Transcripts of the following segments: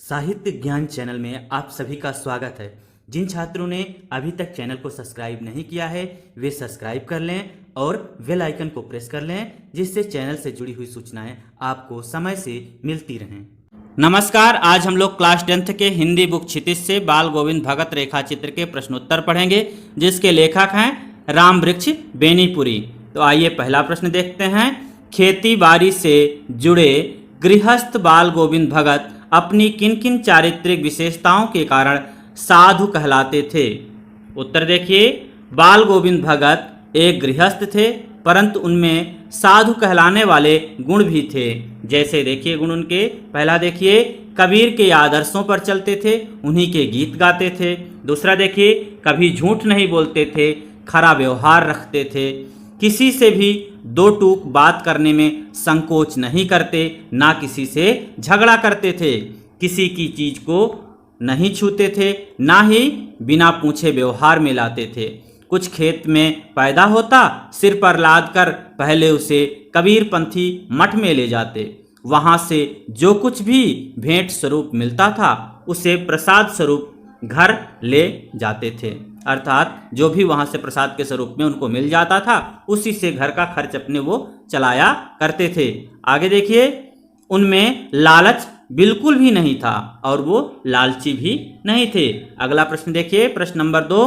साहित्य ज्ञान चैनल में आप सभी का स्वागत है। जिन छात्रों ने अभी तक चैनल को सब्सक्राइब नहीं किया है वे सब्सक्राइब कर लें और बेल आइकन को प्रेस कर लें, जिससे चैनल से जुड़ी हुई सूचनाएं आपको समय से मिलती रहें। नमस्कार, आज हम लोग क्लास 10th के हिंदी बुक क्षितिज से बाल गोविंद भगत रेखा चित्र के प्रश्नोत्तर पढ़ेंगे, जिसके लेखक हैं राम वृक्ष बेनीपुरी। तो आइए पहला प्रश्न देखते हैं। खेती बाड़ी से जुड़े गृहस्थ बाल गोविंद भगत अपनी किन किन चारित्रिक विशेषताओं के कारण साधु कहलाते थे? उत्तर देखिए, बाल गोविंद भगत एक गृहस्थ थे, परंतु उनमें साधु कहलाने वाले गुण भी थे। जैसे देखिए गुण उनके, पहला देखिए कबीर के आदर्शों पर चलते थे, उन्हीं के गीत गाते थे। दूसरा देखिए कभी झूठ नहीं बोलते थे, खरा व्यवहार रखते थे, किसी से भी दो टूक बात करने में संकोच नहीं करते, ना किसी से झगड़ा करते थे, किसी की चीज को नहीं छूते थे, ना ही बिना पूछे व्यवहार में लाते थे। कुछ खेत में पैदा होता, सिर पर लाद कर पहले उसे कबीरपंथी मठ में ले जाते, वहां से जो कुछ भी भेंट स्वरूप मिलता था उसे प्रसाद स्वरूप घर ले जाते थे। अर्थात जो भी वहां से प्रसाद के स्वरूप में उनको मिल जाता था उसी से घर का खर्च अपने वो चलाया करते थे। आगे देखिए, उनमें लालच बिल्कुल भी नहीं था और वो लालची भी नहीं थे। अगला प्रश्न देखिए, प्रश्न नंबर 2।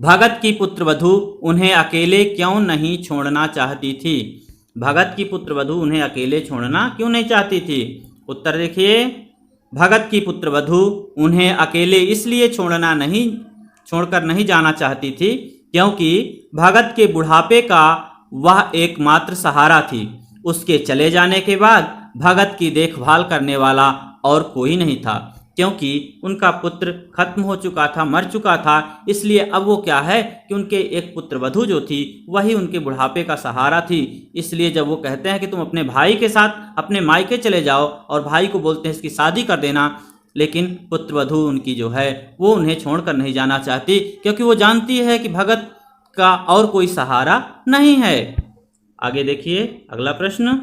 भगत की पुत्रवधू उन्हें अकेले क्यों नहीं छोड़ना चाहती थी? भगत की पुत्रवधू उन्हें अकेले छोड़ना क्यों नहीं चाहती थी? उत्तर देखिए, भगत की पुत्रवधू उन्हें अकेले इसलिए छोड़कर नहीं जाना चाहती थी क्योंकि भगत के बुढ़ापे का वह एकमात्र सहारा थी। उसके चले जाने के बाद भगत की देखभाल करने वाला और कोई नहीं था, क्योंकि उनका पुत्र खत्म हो चुका था, मर चुका था। इसलिए अब वो क्या है कि उनके एक पुत्रवधू जो थी वही उनके बुढ़ापे का सहारा थी। इसलिए जब वो कहते हैं कि तुम अपने भाई के साथ अपने मायके चले जाओ और भाई को बोलते हैं इसकी शादी कर देना, लेकिन पुत्रवधू उनकी जो है वो उन्हें छोड़कर नहीं जाना चाहती, क्योंकि वो जानती है कि भगत का और कोई सहारा नहीं है। आगे देखिए अगला प्रश्न।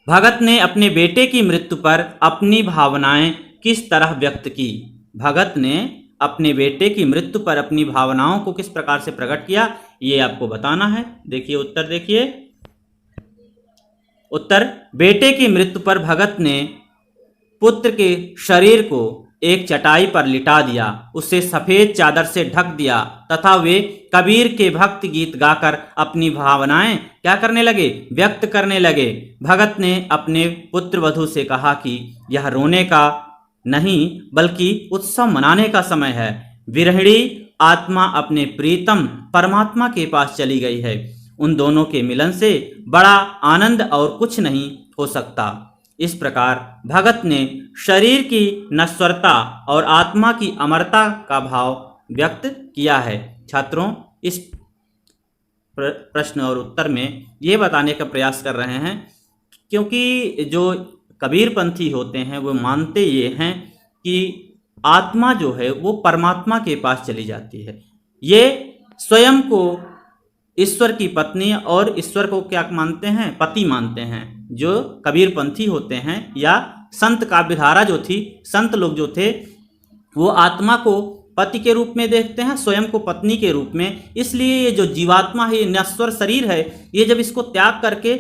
भगत ने अपने बेटे की मृत्यु पर अपनी भावनाएं किस तरह व्यक्त की? भगत ने अपने बेटे की मृत्यु पर अपनी भावनाओं को किस प्रकार से प्रकट किया, ये आपको बताना है। देखिए उत्तर देखिए, उत्तर बेटे की मृत्यु पर भगत ने पुत्र के शरीर को एक चटाई पर लिटा दिया, उसे सफेद चादर से ढक दिया तथा वे कबीर के भक्ति गीत गाकर अपनी भावनाएं क्या करने लगे? व्यक्त करने लगे। भगत ने अपने पुत्रवधू से कहा कि यह रोने का नहीं बल्कि उत्सव मनाने का समय है। विरहिणी आत्मा अपने प्रीतम परमात्मा के पास चली गई है। उन दोनों के मिलन से बड़ा आनंद और कुछ नहीं हो सकता। इस प्रकार भगत ने शरीर की नश्वरता और आत्मा की अमरता का भाव व्यक्त किया है। छात्रों, इस प्रश्न और उत्तर में ये बताने का प्रयास कर रहे हैं, क्योंकि जो कबीरपंथी होते हैं वो मानते ये हैं कि आत्मा जो है वो परमात्मा के पास चली जाती है। ये स्वयं को ईश्वर की पत्नी और ईश्वर को क्या मानते हैं? पति मानते हैं। जो कबीरपंथी होते हैं या संत काव्यधारा जो थी, संत लोग जो थे वो आत्मा को पति के रूप में देखते हैं, स्वयं को पत्नी के रूप में। इसलिए ये जो जीवात्मा है, ये नश्वर शरीर है, ये जब इसको त्याग करके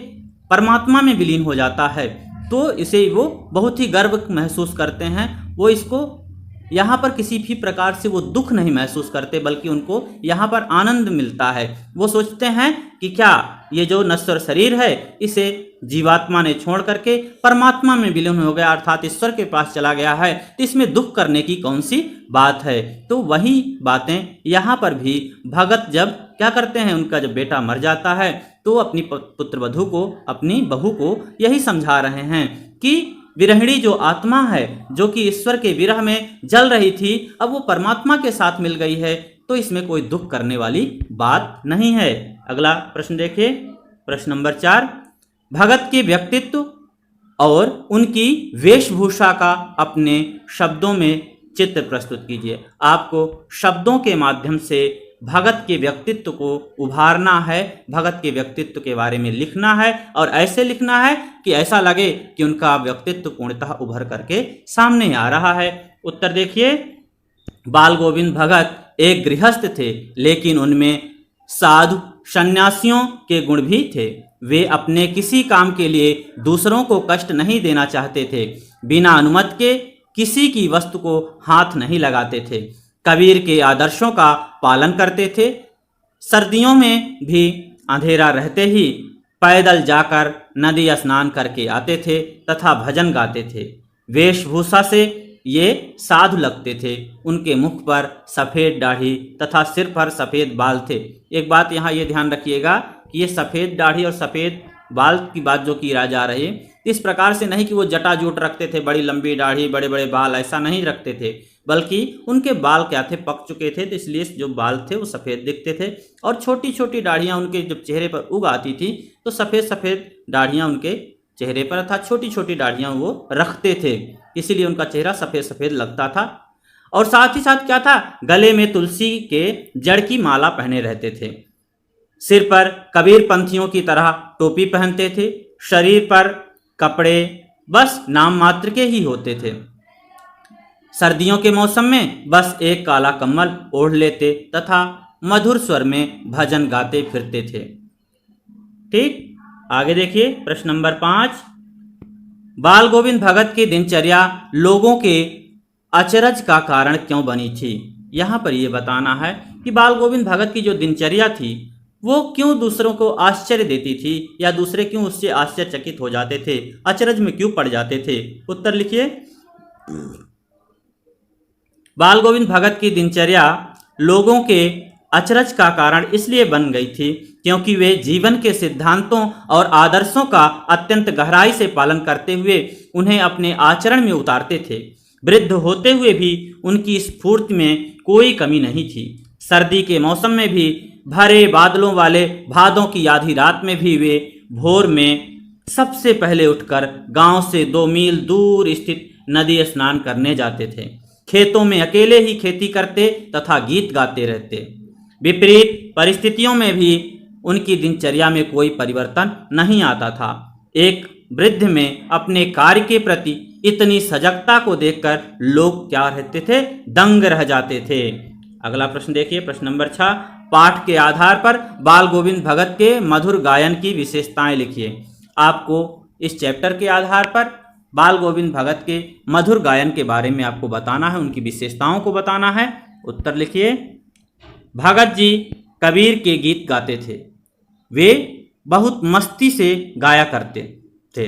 परमात्मा में विलीन हो जाता है तो इसे वो बहुत ही गर्व महसूस करते हैं। वो इसको यहाँ पर किसी भी प्रकार से वो दुख नहीं महसूस करते, बल्कि उनको यहाँ पर आनंद मिलता है। वो सोचते हैं कि क्या ये जो नश्वर शरीर है इसे जीवात्मा ने छोड़ करके परमात्मा में विलीन हो गया, अर्थात ईश्वर के पास चला गया है, तो इसमें दुख करने की कौन सी बात है? तो वही बातें यहाँ पर भी भगत जब क्या करते हैं, उनका जब बेटा मर जाता है तो अपनी पुत्रवधू को, अपनी बहू को यही समझा रहे हैं कि विरहिणी जो आत्मा है, जो कि ईश्वर के विरह में जल रही थी, अब वो परमात्मा के साथ मिल गई है, तो इसमें कोई दुख करने वाली बात नहीं है। अगला प्रश्न देखिए, प्रश्न नंबर 4। भगत के व्यक्तित्व और उनकी वेशभूषा का अपने शब्दों में चित्र प्रस्तुत कीजिए। आपको शब्दों के माध्यम से भगत के व्यक्तित्व को उभारना है, भगत के व्यक्तित्व के बारे में लिखना है और ऐसे लिखना है कि ऐसा लगे कि उनका व्यक्तित्व पूर्णतः उभर करके सामने आ रहा है। उत्तर देखिए, बाल गोविंद भगत एक गृहस्थ थे, लेकिन उनमें साधु सन्यासियों के गुण भी थे। वे अपने किसी काम के लिए दूसरों को कष्ट नहीं देना चाहते थे। बिना अनुमति के किसी की वस्तु को हाथ नहीं लगाते थे। कबीर के आदर्शों का पालन करते थे। सर्दियों में भी अंधेरा रहते ही पैदल जाकर नदी स्नान करके आते थे तथा भजन गाते थे। वेशभूषा से ये साधु लगते थे। उनके मुख पर सफ़ेद दाढ़ी तथा सिर पर सफ़ेद बाल थे। एक बात यहाँ ये ध्यान रखिएगा कि ये सफ़ेद दाढ़ी और सफ़ेद बाल की बात जो की जा रही है, इस प्रकार से नहीं कि वो जटाजूट रखते थे, बड़ी लंबी दाढ़ी बड़े बड़े बाल, ऐसा नहीं रखते थे, बल्कि उनके बाल क्या थे, पक चुके थे, तो इसलिए जो बाल थे वो सफ़ेद दिखते थे और छोटी छोटी दाढ़ियाँ उनके जब चेहरे पर उग आती थी तो सफ़ेद सफ़ेद दाढ़ियाँ उनके चेहरे पर था, छोटी छोटी दाढ़ियाँ वो रखते थे, इसीलिए उनका चेहरा सफ़ेद सफ़ेद लगता था। और साथ ही साथ क्या था, गले में तुलसी के जड़ की माला पहने रहते थे। सिर पर कबीर पंथियों की तरह टोपी पहनते थे। शरीर पर कपड़े बस नाम मात्र के ही होते थे। सर्दियों के मौसम में बस एक काला कम्बल ओढ़ लेते तथा मधुर स्वर में भजन गाते फिरते थे। ठीक, आगे देखिए प्रश्न नंबर 5। बाल गोविंद भगत की दिनचर्या लोगों के अचरज का कारण क्यों बनी थी? यहाँ पर यह बताना है कि बाल गोविंद भगत की जो दिनचर्या थी वो क्यों दूसरों को आश्चर्य देती थी, या दूसरे क्यों उससे आश्चर्यचकित हो जाते थे, अचरज में क्यों पड़ जाते थे। उत्तर लिखिए, बाल गोविंद भगत की दिनचर्या लोगों के अचरज का कारण इसलिए बन गई थी क्योंकि वे जीवन के सिद्धांतों और आदर्शों का अत्यंत गहराई से पालन करते हुए उन्हें अपने आचरण में उतारते थे। वृद्ध होते हुए भी उनकी स्फूर्ति में कोई कमी नहीं थी। सर्दी के मौसम में भी, भरे बादलों वाले भादों की आधी रात में भी वे भोर में सबसे पहले उठकर गांव से 2 मील दूर स्थित नदी स्नान करने जाते थे। खेतों में अकेले ही खेती करते तथा गीत गाते रहते। विपरीत परिस्थितियों में भी उनकी दिनचर्या में कोई परिवर्तन नहीं आता था। एक वृद्ध में अपने कार्य के प्रति इतनी सजगता को देखकर लोग क्या रहते थे, दंग रह जाते थे। अगला प्रश्न देखिए, प्रश्न नंबर 6। पाठ के आधार पर बाल गोविंद भगत के मधुर गायन की विशेषताएं लिखिए। आपको इस चैप्टर के आधार पर बाल गोविंद भगत के मधुर गायन के बारे में आपको बताना है, उनकी विशेषताओं को बताना है। उत्तर लिखिए, भगत जी कबीर के गीत गाते थे। वे बहुत मस्ती से गाया करते थे।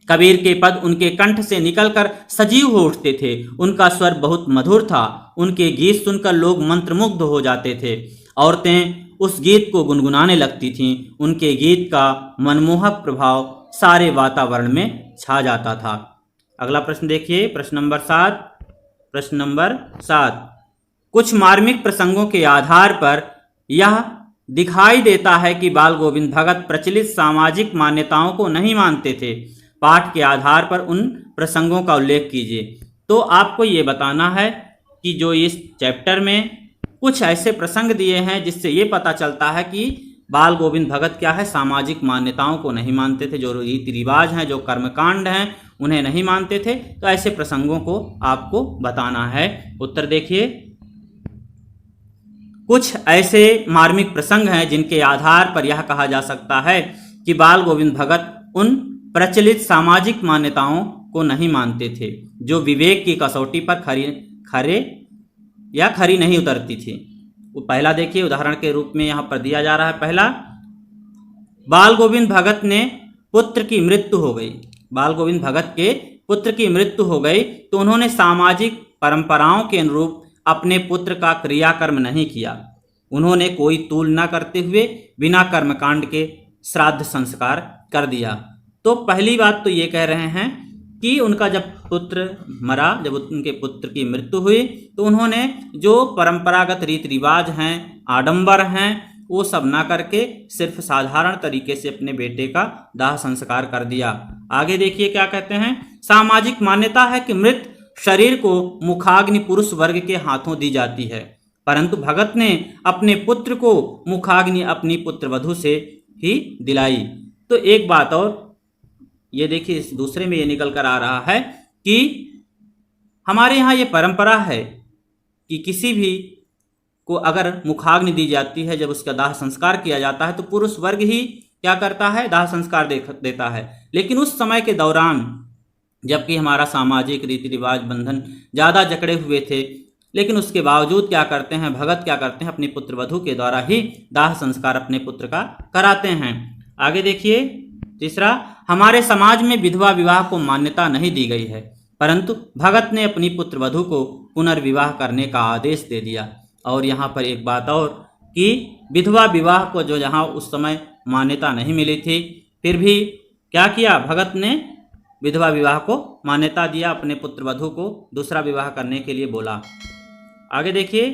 कबीर के पद उनके कंठ से निकलकर सजीव हो उठते थे। उनका स्वर बहुत मधुर था। उनके गीत सुनकर लोग मंत्रमुग्ध हो जाते थे। औरतें उस गीत को गुनगुनाने लगती थीं। उनके गीत का मनमोहक प्रभाव सारे वातावरण में छा जाता था। अगला प्रश्न देखिए, प्रश्न नंबर 7। प्रश्न नंबर 7। कुछ मार्मिक प्रसंगों के आधार पर यह दिखाई देता है कि बाल गोविंद भगत प्रचलित सामाजिक मान्यताओं को नहीं मानते थे। पाठ के आधार पर उन प्रसंगों का उल्लेख कीजिए। तो आपको ये बताना है कि जो इस चैप्टर में कुछ ऐसे प्रसंग दिए हैं जिससे ये पता चलता है कि बाल गोविंद भगत क्या है, सामाजिक मान्यताओं को नहीं मानते थे। जो रीति रिवाज हैं, जो कर्मकांड हैं, उन्हें नहीं मानते थे। तो ऐसे प्रसंगों को आपको बताना है। उत्तर देखिए, कुछ ऐसे मार्मिक प्रसंग हैं जिनके आधार पर यह कहा जा सकता है कि बाल गोविंद भगत उन प्रचलित सामाजिक मान्यताओं को नहीं मानते थे जो विवेक की कसौटी पर खरी नहीं उतरती थी। पहला देखिए, उदाहरण के रूप में यहाँ पर दिया जा रहा है। पहला, बाल गोविंद भगत ने पुत्र की मृत्यु हो गई। बाल गोविंद भगत के पुत्र की मृत्यु हो गई तो उन्होंने सामाजिक परंपराओं के अनुरूप अपने पुत्र का क्रियाकर्म नहीं किया। उन्होंने कोई तूल न करते हुए बिना कर्मकांड के श्राद्ध संस्कार कर दिया। तो पहली बात तो ये कह रहे हैं कि उनका जब पुत्र मरा, जब उनके पुत्र की मृत्यु हुई, तो उन्होंने जो परंपरागत रीति रिवाज हैं, आडंबर हैं, वो सब ना करके सिर्फ साधारण तरीके से अपने बेटे का दाह संस्कार कर दिया। आगे देखिए क्या कहते हैं। सामाजिक मान्यता है कि मृत शरीर को मुखाग्नि पुरुष वर्ग के हाथों दी जाती है। परंतु भगत ने अपने पुत्र को मुखाग्नि अपनी पुत्रवधू से ही दिलाई। तो एक बात और ये देखिए, इस दूसरे में ये निकल कर आ रहा है कि हमारे यहाँ ये परंपरा है कि किसी भी को अगर मुखाग्नि दी जाती है, जब उसका दाह संस्कार किया जाता है तो पुरुष वर्ग ही क्या करता है, दाह संस्कार देता है। लेकिन उस समय के दौरान जबकि हमारा सामाजिक रीति रिवाज बंधन ज़्यादा जकड़े हुए थे, लेकिन उसके बावजूद क्या करते हैं, भगत क्या करते हैं, अपनी पुत्रवधू के द्वारा ही दाह संस्कार अपने पुत्र का कराते हैं। आगे देखिए तीसरा, हमारे समाज में विधवा विवाह को मान्यता नहीं दी गई है, परंतु भगत ने अपनी पुत्रवधू को पुनर्विवाह करने का आदेश दे दिया। और यहाँ पर एक बात और कि विधवा विवाह को जो यहाँ उस समय मान्यता नहीं मिली थी, फिर भी क्या किया, भगत ने विधवा विवाह को मान्यता दिया, अपने पुत्रवधू को दूसरा विवाह करने के लिए बोला। आगे देखिए,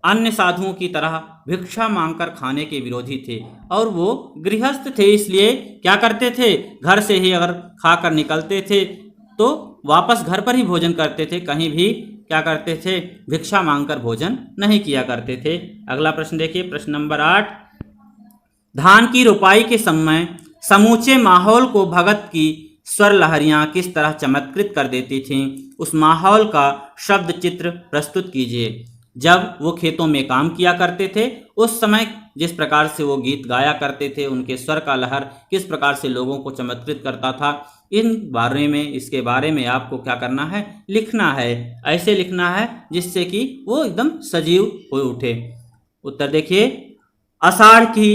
अन्य साधुओं की तरह भिक्षा मांगकर खाने के विरोधी थे और वो गृहस्थ थे, इसलिए क्या करते थे, घर से ही अगर खाकर निकलते थे तो वापस घर पर ही भोजन करते थे, कहीं भी क्या करते थे, भिक्षा मांगकर भोजन नहीं किया करते थे। अगला प्रश्न देखिए, प्रश्न नंबर 8, धान की रोपाई के समय समूचे माहौल को भगत की स्वर लहरियां किस तरह चमत्कृत कर देती थीं, उस माहौल का शब्द चित्र प्रस्तुत कीजिए। जब वो खेतों में काम किया करते थे उस समय जिस प्रकार से वो गीत गाया करते थे, उनके स्वर का लहर किस प्रकार से लोगों को चमत्कृत करता था, इसके बारे में आपको क्या करना है, लिखना है। ऐसे लिखना है जिससे कि वो एकदम सजीव हो उठे। उत्तर देखिए, आषाढ़ की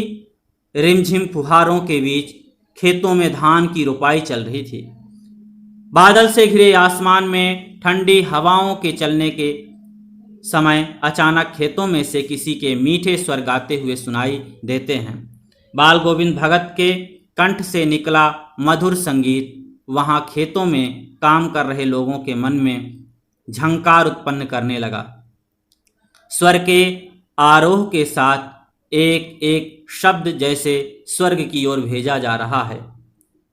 रिमझिम फुहारों के बीच खेतों में धान की रोपाई चल रही थी। बादल से घिरे आसमान में ठंडी हवाओं के चलने के समय अचानक खेतों में से किसी के मीठे स्वर गाते हुए सुनाई देते हैं। बाल गोविंद भगत के कंठ से निकला मधुर संगीत वहां खेतों में काम कर रहे लोगों के मन में झंकार उत्पन्न करने लगा। स्वर के आरोह के साथ एक एक शब्द जैसे स्वर्ग की ओर भेजा जा रहा है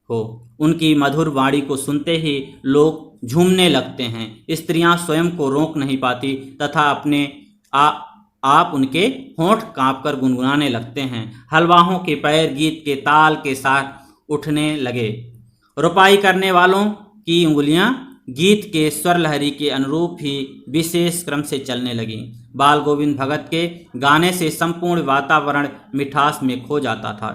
हो। उनकी मधुर वाणी को सुनते ही लोग झूमने लगते हैं। स्त्रियां स्वयं को रोक नहीं पाती तथा अपने आप उनके होंठ कांपकर गुनगुनाने लगते हैं। हलवाहों के पैर गीत के ताल के साथ उठने लगे। रोपाई करने वालों की उंगलियां गीत के स्वर लहरी के अनुरूप ही विशेष क्रम से चलने लगीं। बाल गोविंद भगत के गाने से संपूर्ण वातावरण मिठास में खो जाता था।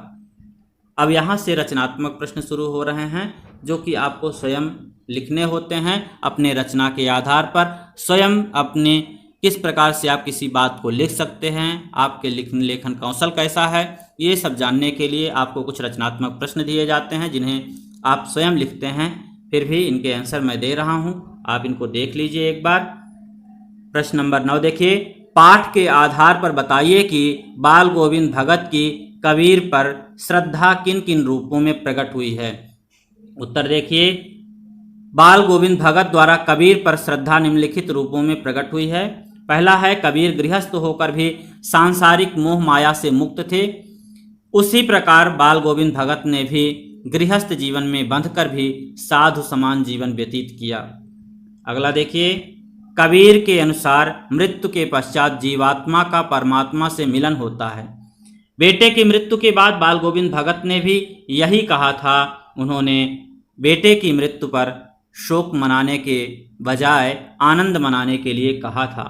अब यहाँ से रचनात्मक प्रश्न शुरू हो रहे हैं जो कि आपको स्वयं लिखने होते हैं। अपने रचना के आधार पर स्वयं अपने किस प्रकार से आप किसी बात को लिख सकते हैं, आपके लेखन कौशल कैसा है, ये सब जानने के लिए आपको कुछ रचनात्मक प्रश्न दिए जाते हैं जिन्हें आप स्वयं लिखते हैं। फिर भी इनके आंसर मैं दे रहा हूं, आप इनको देख लीजिए एक बार। प्रश्न नंबर 9 देखिए, पाठ के आधार पर बताइए कि बाल गोविंद भगत की कबीर पर श्रद्धा किन किन रूपों में प्रकट हुई है। उत्तर देखिए, बाल गोविंद भगत द्वारा कबीर पर श्रद्धा निम्नलिखित रूपों में प्रकट हुई है। पहला है, कबीर गृहस्थ होकर भी सांसारिक मोह माया से मुक्त थे, उसी प्रकार बाल गोविंद भगत ने भी गृहस्थ जीवन में बंधकर भी साधु समान जीवन व्यतीत किया। अगला देखिए, कबीर के अनुसार मृत्यु के पश्चात जीवात्मा का परमात्मा से मिलन होता है। बेटे की मृत्यु के बाद बाल गोविंद भगत ने भी यही कहा था। उन्होंने बेटे की मृत्यु पर शोक मनाने के बजाय आनंद मनाने के लिए कहा था।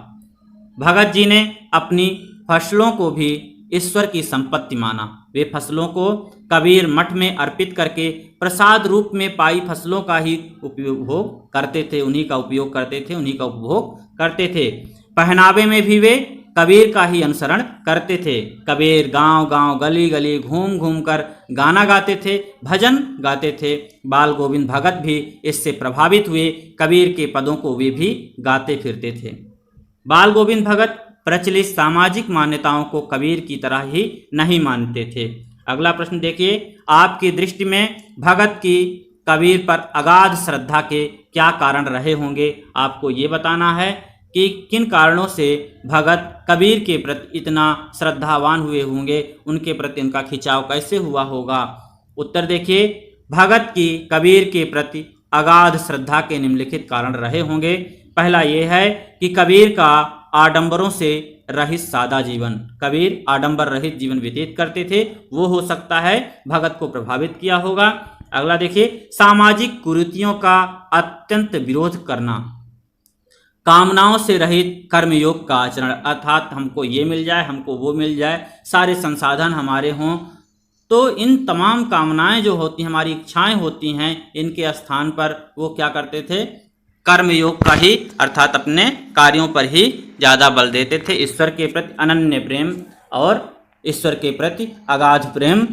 भगत जी ने अपनी फसलों को भी ईश्वर की संपत्ति माना। वे फसलों को कबीर मठ में अर्पित करके प्रसाद रूप में पाई फसलों का ही उपभोग करते थे, उन्हीं का उपयोग करते थे, उन्हीं का उपभोग करते थे। पहनावे में भी वे कबीर का ही अनुसरण करते थे। कबीर गांव गांव गली गली घूम घूम कर गाना गाते थे, भजन गाते थे। बाल गोविंद भगत भी इससे प्रभावित हुए, कबीर के पदों को वे भी गाते फिरते थे। बाल गोविंद भगत प्रचलित सामाजिक मान्यताओं को कबीर की तरह ही नहीं मानते थे। अगला प्रश्न देखिए, आपकी दृष्टि में भगत की कबीर पर अगाध श्रद्धा के क्या कारण रहे होंगे। आपको ये बताना है कि किन कारणों से भगत कबीर के प्रति इतना श्रद्धावान हुए होंगे, उनके प्रति उनका खिंचाव कैसे हुआ होगा। उत्तर देखिए, भगत की कबीर के प्रति अगाध श्रद्धा के निम्नलिखित कारण रहे होंगे। पहला ये है कि कबीर का आडंबरों से रहित सादा जीवन। कबीर आडंबर रहित जीवन व्यतीत करते थे, वो हो सकता है भगत को प्रभावित किया होगा। अगला देखिए, सामाजिक कुरीतियों का अत्यंत विरोध करना, कामनाओं से रहित कर्मयोग का आचरण, अर्थात हमको ये मिल जाए, हमको वो मिल जाए, सारे संसाधन हमारे हों, तो इन तमाम कामनाएं जो होती हैं, हमारी इच्छाएं होती हैं, इनके स्थान पर वो क्या करते थे, कर्मयोग का ही अर्थात अपने कार्यों पर ही ज़्यादा बल देते थे। ईश्वर के प्रति अनन्य प्रेम और ईश्वर के प्रति अगाध प्रेम,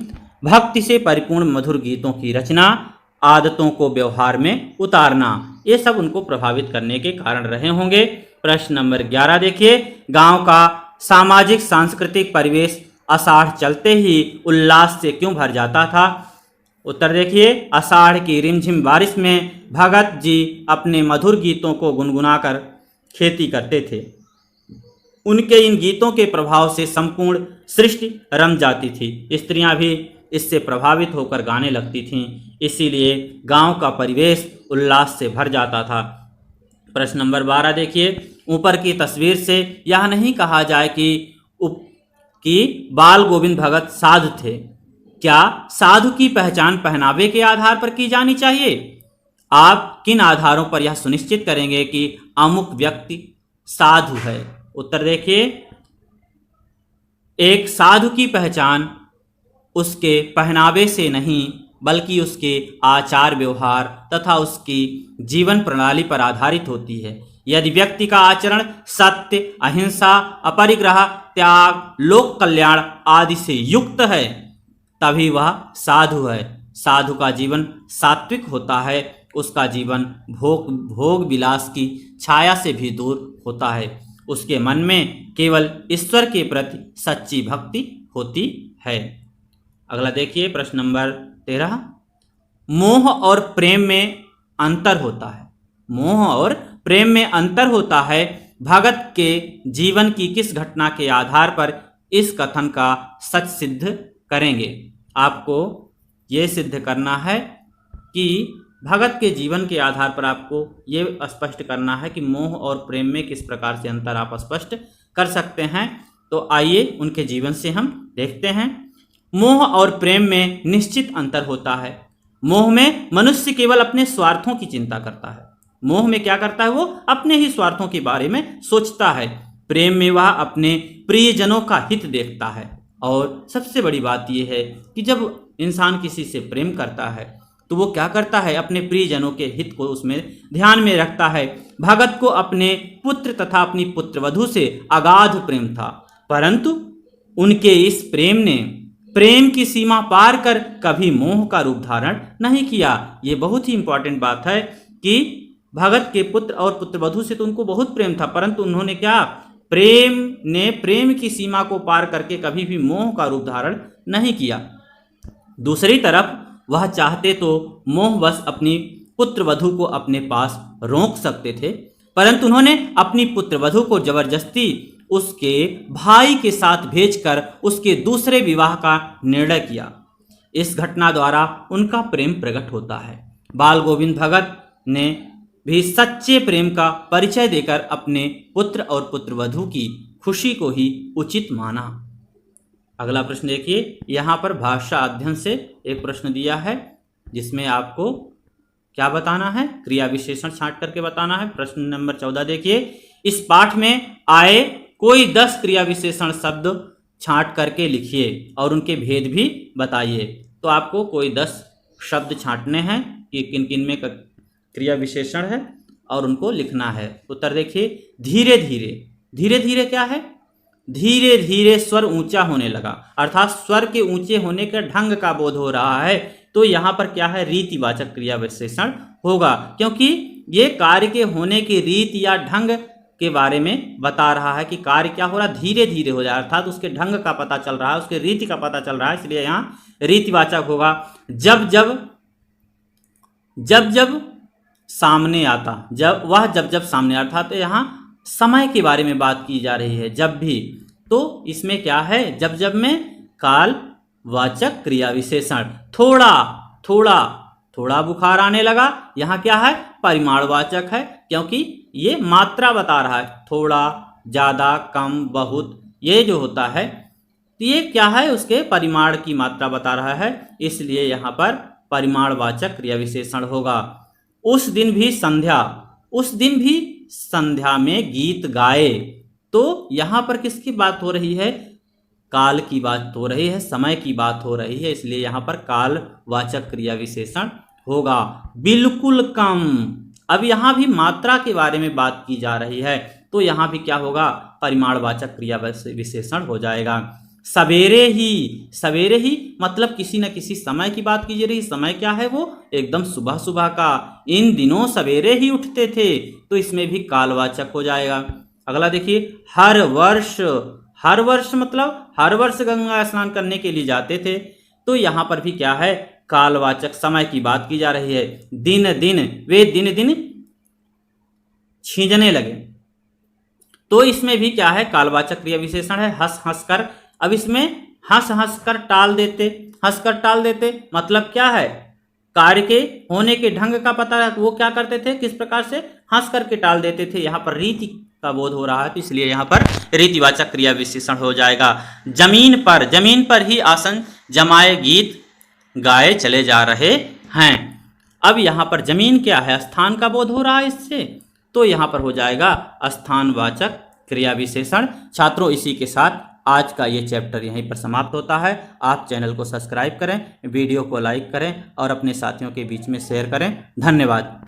भक्ति से परिपूर्ण मधुर गीतों की रचना, आदतों को व्यवहार में उतारना, ये सब उनको प्रभावित करने के कारण रहे होंगे। प्रश्न नंबर 11 देखिए, गांव का सामाजिक सांस्कृतिक परिवेश आषाढ़ चलते ही उल्लास से क्यों भर जाता था? उत्तर देखिए, आषाढ़ की रिमझिम बारिश में भगत जी अपने मधुर गीतों को गुनगुनाकर खेती करते थे। उनके इन गीतों के प्रभाव से संपूर्ण सृष्टि रम जाती थी। स्त्रियां भी इससे प्रभावित होकर गाने लगती थीं, इसीलिए गांव का परिवेश उल्लास से भर जाता था। प्रश्न नंबर 12 देखिए, ऊपर की तस्वीर से यह नहीं कहा जाए कि बाल गोविंद भगत साधु थे। क्या साधु की पहचान पहनावे के आधार पर की जानी चाहिए? आप किन आधारों पर यह सुनिश्चित करेंगे कि अमुक व्यक्ति साधु है? उत्तर देखिए, एक साधु की पहचान उसके पहनावे से नहीं बल्कि उसके आचार व्यवहार तथा उसकी जीवन प्रणाली पर आधारित होती है। यदि व्यक्ति का आचरण सत्य, अहिंसा, अपरिग्रह, त्याग, लोक कल्याण आदि से युक्त है तभी वह साधु है। साधु का जीवन सात्विक होता है, उसका जीवन भोग विलास की छाया से भी दूर होता है, उसके मन में केवल ईश्वर के प्रति सच्ची भक्ति होती है। अगला देखिए, प्रश्न नंबर 13, मोह और प्रेम में अंतर होता है। मोह और प्रेम में अंतर होता है, भगत के जीवन की किस घटना के आधार पर इस कथन का सच सिद्ध करेंगे? आपको ये सिद्ध करना है कि भगत के जीवन के आधार पर आपको ये स्पष्ट करना है कि मोह और प्रेम में किस प्रकार से अंतर आप स्पष्ट कर सकते हैं। तो आइए उनके जीवन से हम देखते हैं। मोह और प्रेम में निश्चित अंतर होता है। मोह में मनुष्य केवल अपने स्वार्थों की चिंता करता है। मोह में क्या करता है, वो अपने ही स्वार्थों के बारे में सोचता है। प्रेम में वह अपने प्रियजनों का हित देखता है। और सबसे बड़ी बात यह है कि जब इंसान किसी से प्रेम करता है तो वो क्या करता है, अपने प्रियजनों के हित को उसमें ध्यान में रखता है। भगत को अपने पुत्र तथा अपनी पुत्रवधू से अगाध प्रेम था, परंतु उनके इस प्रेम ने प्रेम की सीमा पार कर कभी मोह का रूप धारण नहीं किया। ये बहुत ही इंपॉर्टेंट बात है कि भगत के पुत्र और पुत्रवधू से तो उनको बहुत प्रेम था, परंतु उन्होंने क्या, प्रेम की सीमा को पार करके कभी भी मोह का रूप धारण नहीं किया। दूसरी तरफ वह चाहते तो मोहवश अपनी पुत्रवधू को अपने पास रोक सकते थे, परंतु उन्होंने अपनी पुत्रवधू को जबरदस्ती उसके भाई के साथ भेजकर उसके दूसरे विवाह का निर्णय किया। इस घटना द्वारा उनका प्रेम प्रकट होता है। बाल गोविंद भगत ने भी सच्चे प्रेम का परिचय देकर अपने पुत्र और पुत्रवधू की खुशी को ही उचित माना। अगला प्रश्न देखिए, यहाँ पर भाषा अध्ययन से एक प्रश्न दिया है जिसमें आपको क्या बताना है, क्रिया विशेषण छांट करके बताना है। प्रश्न नंबर 14 देखिए, इस पाठ में आए कोई 10 क्रिया विशेषण शब्द छांट करके लिखिए और उनके भेद भी बताइए। तो आपको कोई 10 शब्द छांटने हैं कि किन किन में क्रिया विशेषण है और उनको लिखना है। उत्तर देखिए, धीरे धीरे। धीरे धीरे क्या है, धीरे धीरे स्वर ऊंचा होने लगा, अर्थात स्वर के ऊंचे होने का ढंग का बोध हो रहा है। तो यहाँ पर क्या है, रीतिवाचक क्रिया विशेषण होगा, क्योंकि ये कार्य के होने की रीति या ढंग के बारे में बता रहा है कि कार्य क्या हो रहा है, धीरे धीरे हो जाए, अर्थात उसके ढंग का पता चल रहा है, उसके रीति का पता चल रहा है, इसलिए यहाँ रीतिवाचक होगा। जब जब सामने आता, जब जब सामने, अर्थात यहाँ समय के बारे में बात की जा रही है। जब भी, तो इसमें क्या है, जब जब में काल वाचक क्रिया विशेषण। थोड़ा थोड़ा थोड़ा बुखार आने लगा, यहाँ क्या है, परिमाणवाचक है, क्योंकि ये मात्रा बता रहा है। थोड़ा ज़्यादा, कम, बहुत, ये जो होता है तो ये क्या है, उसके परिमाण की मात्रा बता रहा है, इसलिए यहाँ पर परिमाणवाचक क्रिया विशेषण होगा। उस दिन भी संध्या, उस दिन भी संध्या में गीत गाए, तो यहाँ पर किसकी बात हो रही है, काल की बात हो रही है, समय की बात हो रही है, इसलिए यहाँ पर कालवाचक क्रिया विशेषण होगा। बिल्कुल कम, अब यहाँ भी मात्रा के बारे में बात की जा रही है, तो यहाँ भी क्या होगा, परिमाणवाचक क्रिया विशेषण हो जाएगा। सवेरे ही, सवेरे ही मतलब किसी न किसी समय की बात की जा रही, समय क्या है, वो एकदम सुबह सुबह का, इन दिनों सवेरे ही उठते थे, तो इसमें भी कालवाचक हो जाएगा। अगला देखिए, हर वर्ष, हर वर्ष मतलब हर वर्ष गंगा स्नान करने के लिए जाते थे, तो यहाँ पर भी क्या है, कालवाचक समय की बात की जा रही है। दिन दिन, वे दिन दिन छींजने लगे, तो इसमें भी क्या है, कालवाचक क्रिया विशेषण है। हंस हंस कर, अब इसमें हंस हंस कर टाल देते, हंस कर टाल देते मतलब क्या है, कार्य के होने के ढंग का पता, वो क्या करते थे, किस प्रकार से हंस करके टाल देते थे, यहाँ पर रीति का बोध हो रहा है, तो इसलिए यहाँ पर रीतिवाचक क्रिया विशेषण हो जाएगा। जमीन पर, जमीन पर ही आसन जमाए गीत गाए चले जा रहे हैं, अब यहाँ पर जमीन क्या है, स्थान का बोध हो रहा है इससे, तो यहाँ पर हो जाएगा स्थानवाचक क्रिया विशेषण। छात्रों, इसी के साथ आज का ये चैप्टर यहीं पर समाप्त होता है। आप चैनल को सब्सक्राइब करें, वीडियो को लाइक करें और अपने साथियों के बीच में शेयर करें। धन्यवाद।